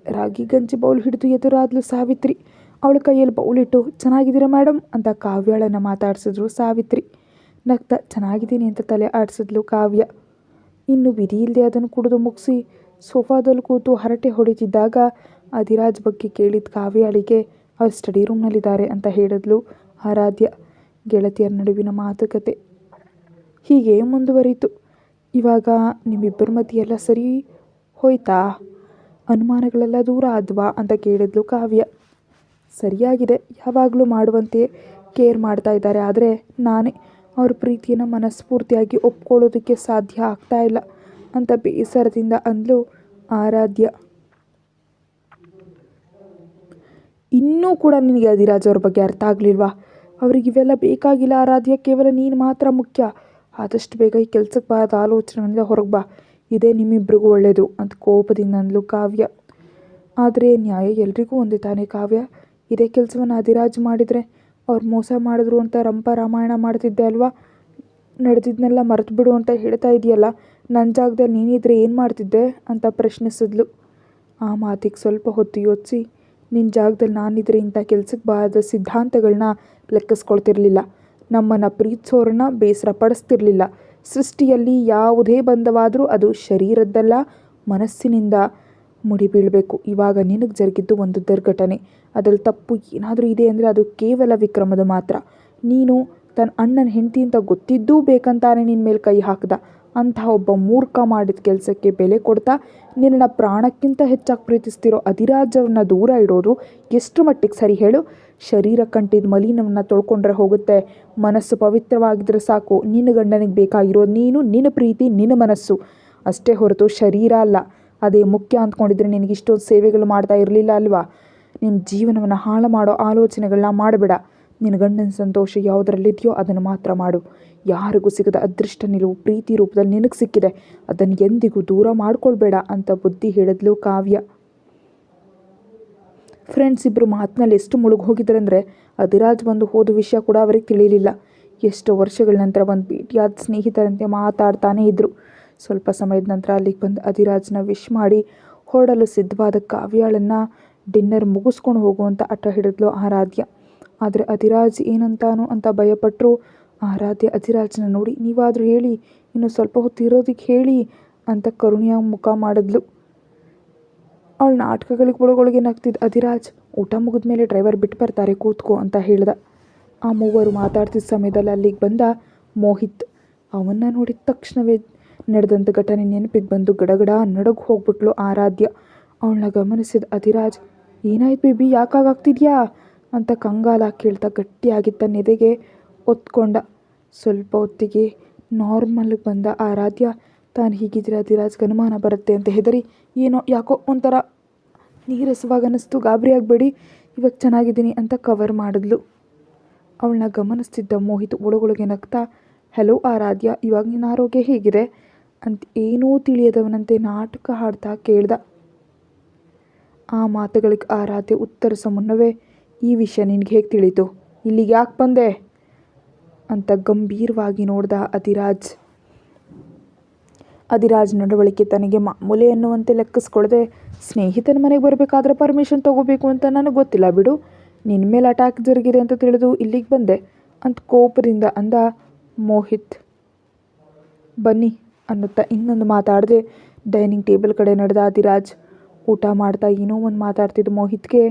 ರಾಗಿ ಗಂಜಿ ಬೌಲ್ ಹಿಡಿದು ಎದುರಾದ್ಲು ಸಾವಿತ್ರಿ. ಅವಳ ಕೈಯಲ್ಲಿ ಬೌಲಿಟ್ಟು, ಚೆನ್ನಾಗಿದ್ದೀರಾ ಮೇಡಮ್ ಅಂತ ಕಾವ್ಯಾಳನ್ನು ಮಾತಾಡಿಸಿದ್ರು ಸಾವಿತ್ರಿ. ನಗ್ತ ಚೆನ್ನಾಗಿದ್ದೀನಿ ಅಂತ ತಲೆ ಆಡಿಸಿದ್ಲು ಕಾವ್ಯ. ಇನ್ನು ವಿಧಿ ಇಲ್ಲದೆ ಅದನ್ನು ಕುಡಿದು ಮುಗಿಸಿ ಸೋಫಾದಲ್ಲಿ ಕೂತು ಹರಟೆ ಹೊಡಿತಿದ್ದಾಗ ಅಧಿರಾಜ್ ಬಗ್ಗೆ ಕೇಳಿದ ಕಾವ್ಯಾಳಿಗೆ ಅವ್ರು ಸ್ಟಡಿ ರೂಮ್ನಲ್ಲಿದ್ದಾರೆ ಅಂತ ಹೇಳಿದ್ಲು ಆರಾಧ್ಯ. ಗೆಳತಿಯರ ನಡುವಿನ ಮಾತುಕತೆ ಹೀಗೆ ಮುಂದುವರಿಯಿತು. ಇವಾಗ ನಿಮ್ಮಿಬ್ಬರ ಮಧ್ಯೆ ಎಲ್ಲ ಸರಿ ಹೋಯ್ತಾ? ಅನುಮಾನಗಳೆಲ್ಲ ದೂರ ಆದ್ವಾ ಅಂತ ಕೇಳಿದ್ಲು ಕಾವ್ಯ. ಸರಿಯಾಗಿದೆ, ಯಾವಾಗಲೂ ಮಾಡುವಂತೆ ಕೇರ್ ಮಾಡ್ತಾ ಇದ್ದಾರೆ. ಆದರೆ ನಾನೇ ಅವ್ರ ಪ್ರೀತಿಯನ್ನು ಮನಸ್ಫೂರ್ತಿಯಾಗಿ ಒಪ್ಕೊಳ್ಳೋದಕ್ಕೆ ಸಾಧ್ಯ ಆಗ್ತಾ ಇಲ್ಲ ಅಂತ ಬೇಸರದಿಂದ ಅಂದ್ಲು ಆರಾಧ್ಯ. ಇನ್ನೂ ಕೂಡ ನಿನಗೆ ಅಧಿರಾಜ್ ಅವ್ರ ಬಗ್ಗೆ ಅರ್ಥ ಆಗಲಿಲ್ವಾ? ಅವ್ರಿಗೆ ಇವೆಲ್ಲ ಬೇಕಾಗಿಲ್ಲ ಆರಾಧ್ಯ, ಕೇವಲ ನೀನು ಮಾತ್ರ ಮುಖ್ಯ. ಆದಷ್ಟು ಬೇಗ ಈ ಕೆಲಸಕ್ಕೆ ಬಾರದ ಆಲೋಚನೆಗಳಿಂದ ಹೊರಗೆ ಬಾ, ಇದೇ ನಿಮ್ಮಿಬ್ರಿಗೂ ಒಳ್ಳೆಯದು ಅಂತ ಕೋಪದಿಂದ ಅಂದ್ಲು ಕಾವ್ಯ. ಆದರೆ ನ್ಯಾಯ ಎಲ್ರಿಗೂ ಒಂದೇ ತಾನೇ ಕಾವ್ಯ? ಇದೇ ಕೆಲಸವನ್ನು ಅಧಿರಾಜ್ ಮಾಡಿದರೆ ಅವ್ರು ಮೋಸ ಮಾಡಿದ್ರು ಅಂತ ರಂಪ ರಾಮಾಯಣ ಮಾಡ್ತಿದ್ದೆ ಅಲ್ವಾ? ನಡೆದಿದ್ದನ್ನೆಲ್ಲ ಮರೆತು ಬಿಡು ಅಂತ ಹೇಳ್ತಾ ಇದೆಯಲ್ಲ, ನನ್ನ ಜಾಗದಲ್ಲಿ ನೀನಿದ್ರೆ ಏನು ಮಾಡ್ತಿದ್ದೆ ಅಂತ ಪ್ರಶ್ನಿಸಿದ್ಲು. ಆ ಮಾತಿಗೆ ಸ್ವಲ್ಪ ಹೊತ್ತು ಯೋಚಿಸಿ, ನಿನ್ನ ಜಾಗದಲ್ಲಿ ನಾನಿದ್ರೆ ಇಂಥ ಕೆಲಸಕ್ಕೆ ಬಾರದ ಸಿದ್ಧಾಂತಗಳನ್ನ ಲೆಕ್ಕಿಸ್ಕೊಳ್ತಿರ್ಲಿಲ್ಲ, ನಮ್ಮನ್ನು ಪ್ರೀತಿಸೋರನ್ನ ಬೇಸರ ಪಡಿಸ್ತಿರ್ಲಿಲ್ಲ. ಸೃಷ್ಟಿಯಲ್ಲಿ ಯಾವುದೇ ಬಂಧವಾದರೂ ಅದು ಶರೀರದ್ದಲ್ಲ, ಮನಸ್ಸಿನಿಂದ ಮುಡಿಬೀಳಬೇಕು. ಇವಾಗ ನಿನಗೆ ಜರುಗಿದ್ದು ಒಂದು ದುರ್ಘಟನೆ, ಅದರಲ್ಲಿ ತಪ್ಪು ಏನಾದರೂ ಇದೆ ಅಂದರೆ ಅದು ಕೇವಲ ವಿಕ್ರಮದ ಮಾತ್ರ. ನೀನು ತನ್ನ ಅಣ್ಣನ ಹೆಂಡತಿ ಅಂತ ಗೊತ್ತಿದ್ದೂ ಬೇಕಂತಾನೆ ನಿನ್ನ ಮೇಲೆ ಕೈ ಹಾಕ್ದ. ಅಂತಹ ಒಬ್ಬ ಮೂರ್ಖ ಮಾಡಿದ ಕೆಲಸಕ್ಕೆ ಬೆಲೆ ಕೊಡ್ತಾ ನಿನ್ನನ್ನು ಪ್ರಾಣಕ್ಕಿಂತ ಹೆಚ್ಚಾಗಿ ಪ್ರೀತಿಸ್ತಿರೋ ಅಧಿರಾಜ್ ಅವ್ರನ್ನ ದೂರ ಇಡೋದು ಎಷ್ಟು ಮಟ್ಟಿಗೆ ಸರಿ ಹೇಳು? ಶರೀರ ಕಂಟಿದ ಮಲಿನವನ್ನು ತೊಳ್ಕೊಂಡ್ರೆ ಹೋಗುತ್ತೆ, ಮನಸ್ಸು ಪವಿತ್ರವಾಗಿದ್ದರೆ ಸಾಕು. ನಿನ್ನ ಗಂಡನಿಗೆ ಬೇಕಾಗಿರೋದು ನೀನು, ನಿನ್ನ ಪ್ರೀತಿ, ನಿನ್ನ ಮನಸ್ಸು ಅಷ್ಟೇ ಹೊರತು ಶರೀರ ಅಲ್ಲ. ಅದೇ ಮುಖ್ಯ ಅಂದ್ಕೊಂಡಿದ್ರೆ ನಿನಗೆ ಇಷ್ಟೊಂದು ಸೇವೆಗಳು ಮಾಡ್ತಾ ಇರಲಿಲ್ಲ ಅಲ್ವಾ? ನಿನ್ನ ಜೀವನವನ್ನು ಹಾಳು ಮಾಡೋ ಆಲೋಚನೆಗಳನ್ನ ಮಾಡಬೇಡ. ನಿನ್ನ ಗಂಡನ ಸಂತೋಷ ಯಾವುದರಲ್ಲಿದೆಯೋ ಅದನ್ನು ಮಾತ್ರ ಮಾಡು. ಯಾರಿಗೂ ಸಿಗದ ಅದೃಷ್ಟ ನಿಲುವು ಪ್ರೀತಿ ರೂಪದಲ್ಲಿ ನಿನಗೆ ಸಿಕ್ಕಿದೆ, ಅದನ್ನು ಎಂದಿಗೂ ದೂರ ಮಾಡ್ಕೊಳ್ಬೇಡ ಅಂತ ಬುದ್ಧಿ ಹೇಳಿದ್ಲು ಕಾವ್ಯ. ಫ್ರೆಂಡ್ಸ್ ಇಬ್ಬರು ಮಾತಿನಲ್ಲಿ ಎಷ್ಟು ಮುಳುಗಿ ಹೋಗಿದ್ದಾರೆ ಅಂದರೆ ಅಧಿರಾಜ್ ಬಂದು ಹೋದ ವಿಷಯ ಕೂಡ ಅವರಿಗೆ ತಿಳಿಯಲಿಲ್ಲ. ಎಷ್ಟೋ ವರ್ಷಗಳ ನಂತರ ಒಂದು ಭೇಟಿಯಾದ ಸ್ನೇಹಿತರಂತೆ ಮಾತಾಡ್ತಾನೇ ಇದ್ದರು. ಸ್ವಲ್ಪ ಸಮಯದ ನಂತರ ಅಲ್ಲಿಗೆ ಬಂದು ಅಧಿರಾಜ್ನ ವಿಶ್ ಮಾಡಿ ಹೊರಡಲು ಸಿದ್ಧವಾದ ಕಾವ್ಯಾಳನ್ನು ಡಿನ್ನರ್ ಮುಗಿಸ್ಕೊಂಡು ಹೋಗುವಂಥ ಹಠ ಹಿಡಿದ್ಲು ಆರಾಧ್ಯ. ಆದರೆ ಅಧಿರಾಜ್ ಏನಂತಾನೋ ಅಂತ ಭಯಪಟ್ಟರು. ಆರಾಧ್ಯ ಅಧಿರಾಜ್ನ ನೋಡಿ, ನೀವಾದರೂ ಹೇಳಿ, ಇನ್ನು ಸ್ವಲ್ಪ ಹೊತ್ತು ಇರೋದಕ್ಕೆ ಹೇಳಿ ಅಂತ ಕರುಣೆಯ ಮುಖ ಮಾಡಿದ್ಲು. ಅವಳ ನಾಟಕಗಳಿಗೆ ಒಳಗೊಳಗೆ ನಗ್ತಿದ್ದ ಅಧಿರಾಜ್, ಊಟ ಮುಗಿದ ಮೇಲೆ ಡ್ರೈವರ್ ಬಿಟ್ಟು ಬರ್ತಾರೆ, ಕೂತ್ಕೋ ಅಂತ ಹೇಳ್ದ. ಆ ಮೂವರು ಮಾತಾಡ್ತಿದ್ದ ಸಮಯದಲ್ಲಿ ಅಲ್ಲಿಗೆ ಬಂದ ಮೋಹಿತ್. ಅವನ್ನ ನೋಡಿದ ತಕ್ಷಣವೇ ನಡೆದಂಥ ಘಟನೆ ನೆನಪಿಗೆ ಬಂದು ಗಡಗಡ ನಡಗು ಹೋಗ್ಬಿಟ್ಲು ಆರಾಧ್ಯ. ಅವಳನ್ನ ಗಮನಿಸಿದ ಅಧಿರಾಜ್, ಏನಾಯ್ತು ಬೇಬಿ, ಯಾಕಾಗ್ತಿದ್ಯಾ ಅಂತ ಕಂಗಾಲ ಕೇಳ್ತಾ ಗಟ್ಟಿಯಾಗಿದ್ದ ನೆದೆಗೆ ಒತ್ಕೊಂಡ. ಸ್ವಲ್ಪ ಹೊತ್ತಿಗೆ ನಾರ್ಮಲ್ಗೆ ಬಂದ ಆರಾಧ್ಯ. ತಾನು ಹೀಗಿದ್ರೆ ಅಧಿರಾಜ್ಗೆ ಅನುಮಾನ ಬರುತ್ತೆ ಅಂತ ಹೆದರಿ, ಏನೋ ಯಾಕೋ ಒಂಥರ ನೀರಸವಾಗಿ ಅನ್ನಿಸ್ತು, ಗಾಬರಿ ಆಗಬೇಡಿ, ಇವಾಗ ಚೆನ್ನಾಗಿದ್ದೀನಿ ಅಂತ ಕವರ್ ಮಾಡಿದ್ಲು. ಅವಳನ್ನ ಗಮನಿಸ್ತಿದ್ದ ಮೋಹಿತ್ ಒಳಗೊಳಗೆ ನಗ್ತಾ, ಹಲೋ ಆರಾಧ್ಯ, ಇವಾಗ ನಿನ್ನ ಆರೋಗ್ಯ ಹೇಗಿದೆ ಅಂತ ಏನೂ ತಿಳಿಯದವನಂತೆ ನಾಟಕ ಹಾಡ್ತಾ ಕೇಳ್ದ. ಆ ಮಾತುಗಳಿಗೆ ಆರಾಧ್ಯ ಉತ್ತರಿಸೋ ಮುನ್ನವೇ, ಈ ವಿಷಯ ನಿನಗೆ ಹೇಗೆ ತಿಳಿತು, ಇಲ್ಲಿಗೆ ಯಾಕೆ ಬಂದೆ ಅಂತ ಗಂಭೀರವಾಗಿ ನೋಡ್ದ ಅಧಿರಾಜ್. ಅಧಿರಾಜ್ ನಡವಳಿಕೆ ತನಗೆ ಮಾಮೂಲೆ ಅನ್ನುವಂತೆ ಲೆಕ್ಕಿಸ್ಕೊಳ್ಳದೆ, ಸ್ನೇಹಿತನ ಮನೆಗೆ ಬರಬೇಕಾದ್ರೆ ಪರ್ಮಿಷನ್ ತೊಗೋಬೇಕು ಅಂತ ನನಗೆ ಗೊತ್ತಿಲ್ಲ ಬಿಡು, ನಿನ್ನ ಮೇಲೆ ಅಟ್ಯಾಕ್ ಜರುಗಿದೆ ಅಂತ ತಿಳಿದು ಇಲ್ಲಿಗೆ ಬಂದೆ ಅಂತ ಕೋಪದಿಂದ ಅಂದ ಮೋಹಿತ್. ಬನ್ನಿ ಅನ್ನುತ್ತಾ ಇನ್ನೊಂದು ಮಾತಾಡದೆ ಡೈನಿಂಗ್ ಟೇಬಲ್ ಕಡೆ ನಡೆದ ಅಧಿರಾಜ್. ಊಟ ಮಾಡ್ತಾ ಏನೋ ಒಂದು ಮಾತಾಡ್ತಿದ್ದ ಮೋಹಿತ್ಗೆ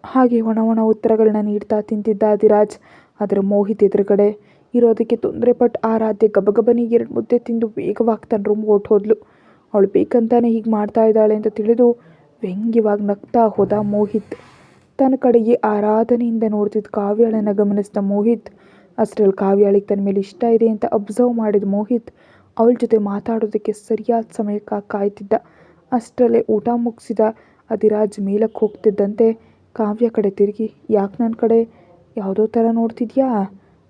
ಹಾಗೆ ಒಣ ಒಣ ಉತ್ತರಗಳನ್ನ ನೀಡ್ತಾ ತಿಂತಿದ್ದ ಅಧಿರಾಜ್. ಆದರೆ ಮೋಹಿತ್ ಎದುರುಗಡೆ ಇರೋದಕ್ಕೆ ತೊಂದರೆ ಪಟ್ಟು ಆರಾಧ್ಯ ಗಬಗಬನಿ 2 ಮುದ್ದೆ ತಿಂದು ವೇಗವಾಗಿ ತನ್ನ ರೂಮ್ಗೆ ಹೊರಟೋದ್ಲು. ಅವಳು ಬೇಕಂತಾನೆ ಹೀಗೆ ಮಾಡ್ತಾ ಇದ್ದಾಳೆ ಅಂತ ತಿಳಿದು ವ್ಯಂಗ್ಯವಾಗಿ ನಗ್ತಾ ಹೋದ ಮೋಹಿತ್. ತನ್ನ ಕಡೆಗೆ ಆರಾಧನೆಯಿಂದ ನೋಡ್ತಿದ್ದ ಕಾವ್ಯಾಳನ್ನು ಗಮನಿಸಿದ ಮೋಹಿತ್. ಅಷ್ಟರಲ್ಲಿ ಕಾವ್ಯಾಳಿಗೆ ತನ್ನ ಮೇಲೆ ಇಷ್ಟ ಇದೆ ಅಂತ ಅಬ್ಸರ್ವ್ ಮಾಡಿದ ಮೋಹಿತ್ ಅವಳ ಜೊತೆ ಮಾತಾಡೋದಕ್ಕೆ ಸರಿಯಾದ ಸಮಯಕ್ಕೆ ಕಾಯ್ತಿದ್ದ. ಅಷ್ಟರಲ್ಲೇ ಊಟ ಮುಗಿಸಿದ ಅಧಿರಾಜ್ ಮೇಲಕ್ಕೆ ಹೋಗ್ತಿದ್ದಂತೆ ಕಾವ್ಯ ಕಡೆ ತಿರುಗಿ, ಯಾಕೆ ನನ್ನ ಕಡೆ ಯಾವುದೋ ಥರ ನೋಡ್ತಿದ್ಯಾ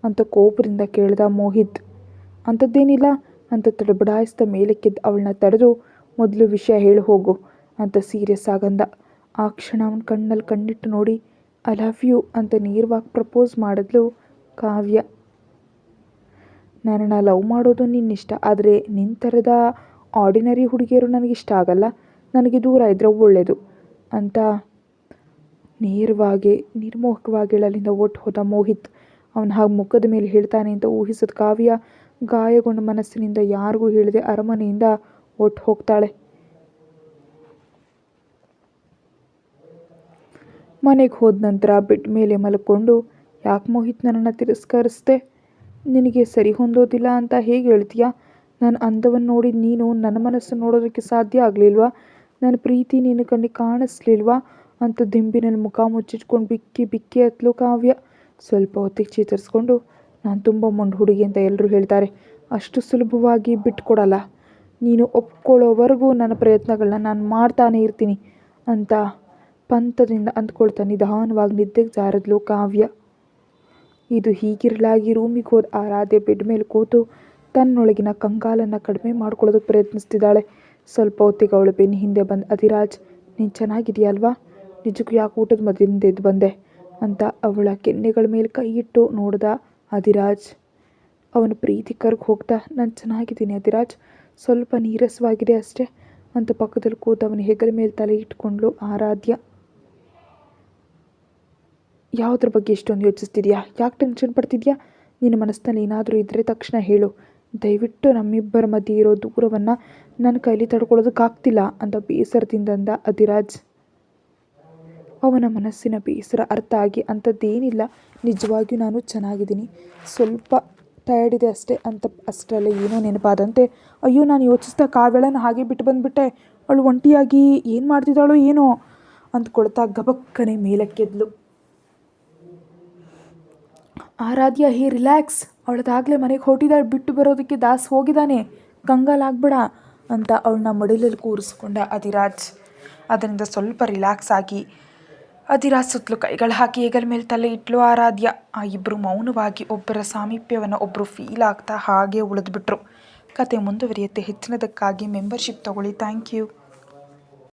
ಅಂತ ಕೋಪದಿಂದ ಕೇಳ್ದ ಮೋಹಿತ್. ಅಂಥದ್ದೇನಿಲ್ಲ ಅಂತ ತಡಬಡಾಯಿಸ್ದ ಮೇಲಕ್ಕೆದ್ದು ಅವಳನ್ನ ತಡೆದು, ಮೊದಲು ವಿಷಯ ಹೇಳಿ ಹೋಗು ಅಂತ ಸೀರಿಯಸ್ ಆಗಂದ. ಆ ಕ್ಷಣ ಅವನ ಕಣ್ಣಲ್ಲಿ ಕಣ್ಣಿಟ್ಟು ನೋಡಿ, ಐ ಲವ್ ಯು ಅಂತ ನೇರವಾಗಿ ಪ್ರಪೋಸ್ ಮಾಡಿದ್ಲು ಕಾವ್ಯ. ನನ್ನನ್ನು ಲವ್ ಮಾಡೋದು ನಿನ್ನಿಷ್ಟ, ಆದರೆ ನಿನ್ನ ಥರದ ಆರ್ಡಿನರಿ ಹುಡುಗಿಯರು ನನಗಿಷ್ಟ ಆಗಲ್ಲ, ನನಗೆ ದೂರ ಇದ್ದರೆ ಒಳ್ಳೆಯದು ಅಂತ ನೇರವಾಗಿ ನಿರ್ಮೋಹಕವಾಗಿ ಅಲ್ಲಿಂದ ಒಟ್ಟು ಹೋದ ಮೋಹಿತ್. ಅವನು ಹಾಗೆ ಮುಖದ ಮೇಲೆ ಹೇಳ್ತಾನೆ ಅಂತ ಊಹಿಸಿದ ಕಾವ್ಯ ಗಾಯಗೊಂಡ ಮನಸ್ಸಿನಿಂದ ಯಾರಿಗೂ ಹೇಳದೆ ಅರಮನೆಯಿಂದ ಒಟ್ಟು ಹೋಗ್ತಾಳೆ. ಮನೆಗೆ ಹೋದ ನಂತರ ಬೆಡ್ ಮೇಲೆ ಮಲ್ಕೊಂಡು, ಯಾಕೆ ಮೋಹಿತ್ ನನ್ನನ್ನು ತಿರಸ್ಕರಿಸ್ದೆ, ನಿನಗೆ ಸರಿ ಹೊಂದೋದಿಲ್ಲ ಅಂತ ಹೇಗೆ ಹೇಳ್ತೀಯಾ, ನನ್ನ ಅಂದವನ್ನು ನೋಡಿ ನೀನು ನನ್ನ ಮನಸ್ಸು ನೋಡೋದಕ್ಕೆ ಸಾಧ್ಯ ಆಗಲಿಲ್ವಾ, ನನ್ನ ಪ್ರೀತಿ ನಿನ್ನ ಕಣ್ಣಿಗೆ ಕಾಣಿಸ್ಲಿಲ್ವಾ ಅಂತ ದಿಂಬಿನಲ್ಲಿ ಮುಖ ಮುಚ್ಚಿಟ್ಕೊಂಡು ಬಿಕ್ಕಿ ಬಿಕ್ಕಿ ಹತ್ಲು ಕಾವ್ಯ. ಸ್ವಲ್ಪ ಹೊತ್ತಿಗೆ ಚೇತರಿಸ್ಕೊಂಡು, ನಾನು ತುಂಬ ಮೊಂಡು ಹುಡುಗಿ ಅಂತ ಎಲ್ಲರೂ ಹೇಳ್ತಾರೆ, ಅಷ್ಟು ಸುಲಭವಾಗಿ ಬಿಟ್ಕೊಡಲ್ಲ, ನೀನು ಒಪ್ಕೊಳ್ಳೋವರೆಗೂ ನನ್ನ ಪ್ರಯತ್ನಗಳನ್ನ ನಾನು ಮಾಡ್ತಾನೆ ಇರ್ತೀನಿ ಅಂತ ಪಂಥದಿಂದ ಅಂದ್ಕೊಳ್ತಾ ನಿಧಾನವಾಗಿ ನಿದ್ದೆಗೆ ಜಾರಿದ್ಲು ಕಾವ್ಯ. ಇದು ಹೀಗಿರಲಾಗಿ ರೂಮಿಗೆ ಹೋದ ಆರಾಧ್ಯ ಬೆಡ್ ಮೇಲೆ ಕೂತು ತನ್ನೊಳಗಿನ ಕಂಗಾಲನ್ನು ಕಡಿಮೆ ಮಾಡ್ಕೊಳ್ಳೋದಕ್ಕೆ ಪ್ರಯತ್ನಿಸ್ತಿದ್ದಾಳೆ. ಸ್ವಲ್ಪ ಹೊತ್ತಿಗೆ ಅವಳು ಬೆನ್ನ ಹಿಂದೆ ಬಂದು, ಅಧಿರಾಜ್ ನೀನು ಚೆನ್ನಾಗಿದೆಯಲ್ವಾ, ನಿಜಕ್ಕೂ ಯಾಕೆ ಊಟದ ಮಧ್ಯದಿಂದ ಎದ್ದು ಬಂದೆ ಅಂತ ಅವಳ ಕೆನ್ನೆಗಳ ಮೇಲೆ ಕೈ ಇಟ್ಟು ನೋಡ್ದ ಅಧಿರಾಜ್. ಅವನ ಪ್ರೀತಿ ಕರ್ಗೆ ಹೋಗ್ತಾ, ನಾನು ಚೆನ್ನಾಗಿದ್ದೀನಿ ಅಧಿರಾಜ್, ಸ್ವಲ್ಪ ನೀರಸವಾಗಿದೆ ಅಷ್ಟೇ ಅಂತ ಪಕ್ಕದಲ್ಲಿ ಕೂತು ಅವನ ಹೆಗಲ ಮೇಲೆ ತಲೆ ಇಟ್ಕೊಂಡ್ಲು ಆರಾಧ್ಯ. ಯಾವುದ್ರ ಬಗ್ಗೆ ಇಷ್ಟೊಂದು ಯೋಚಿಸ್ತಿದ್ಯಾ, ಯಾಕೆ ಟೆನ್ಷನ್ ಪಡ್ತಿದ್ಯಾ, ನಿನ್ನ ಮನಸ್ಸಿನಲ್ಲಿ ಏನಾದರೂ ಇದ್ದರೆ ತಕ್ಷಣ ಹೇಳು, ದಯವಿಟ್ಟು ನಮ್ಮಿಬ್ಬರ ಮಧ್ಯೆ ಇರೋ ದೂರವನ್ನು ನನ್ನ ಕೈಲಿ ತಡ್ಕೊಳ್ಳೋದಕ್ಕಾಗ್ತಿಲ್ಲ ಅಂತ ಬೇಸರದಿಂದ ಅಂದ ಅಧಿರಾಜ್. ಅವನ ಮನಸ್ಸಿನ ಬೇಸರ ಅರ್ಥ ಆಗಿ, ಅಂಥದ್ದೇನಿಲ್ಲ, ನಿಜವಾಗಿಯೂ ನಾನು ಚೆನ್ನಾಗಿದ್ದೀನಿ, ಸ್ವಲ್ಪ ಟಯರ್ಡ್ ಇದೆ ಅಷ್ಟೇ ಅಂತ ಅಷ್ಟರಲ್ಲೇ ಏನೋ ನೆನಪಾದಂತೆ, ಅಯ್ಯೋ ನಾನು ಯೋಚಿಸ್ತಾ ಕಾವ್ಯಳನ್ನು ಹಾಗೆ ಬಿಟ್ಟು ಬಂದುಬಿಟ್ಟೆ, ಅವಳು ಒಂಟಿಯಾಗಿ ಏನು ಮಾಡ್ತಿದ್ದಾಳೋ ಏನೋ ಅಂದ್ಕೊಳ್ತಾ ಗಬಕ್ಕನೆ ಮೇಲಕ್ಕೆದ್ಲು. ಆರಾಧ್ಯ, ಹೇ ರಿಲ್ಯಾಕ್ಸ್, ಅವಳದಾಗಲೇ ಮನೆಗೆ ಹೊರಟಿದ್ದಾಳೆ, ಬಿಟ್ಟು ಬರೋದಕ್ಕೆ ದಾಸ್ ಹೋಗಿದ್ದಾನೆ, ಕಂಗಾಲಾಗ್ಬೇಡ ಅಂತ ಅವಳನ್ನ ಮಡಿಲಲ್ಲಿ ಕೂರಿಸ್ಕೊಂಡ ಅಧಿರಾಜ್. ಅದರಿಂದ ಸ್ವಲ್ಪ ರಿಲ್ಯಾಕ್ಸ್ ಆಗಿ ಅಧಿರಾಜ್ ಸುತ್ತಲೂ ಕೈಗಳು ಹಾಕಿ ಹೆಗಲ ಮೇಲೆ ತಲೆ ಇಟ್ಲು ಆರಾಧ್ಯ. ಆ ಇಬ್ಬರು ಮೌನವಾಗಿ ಒಬ್ಬರ ಸಾಮೀಪ್ಯವನ್ನು ಒಬ್ಬರು ಫೀಲ್ ಆಗ್ತಾ ಹಾಗೆ ಉಳಿದ್ಬಿಟ್ರು. ಕತೆ ಮುಂದುವರಿಯುತ್ತೆ. ಹೆಚ್ಚಿನದಕ್ಕಾಗಿ ಮೆಂಬರ್ಶಿಪ್ ತಗೊಳ್ಳಿ. Thank you.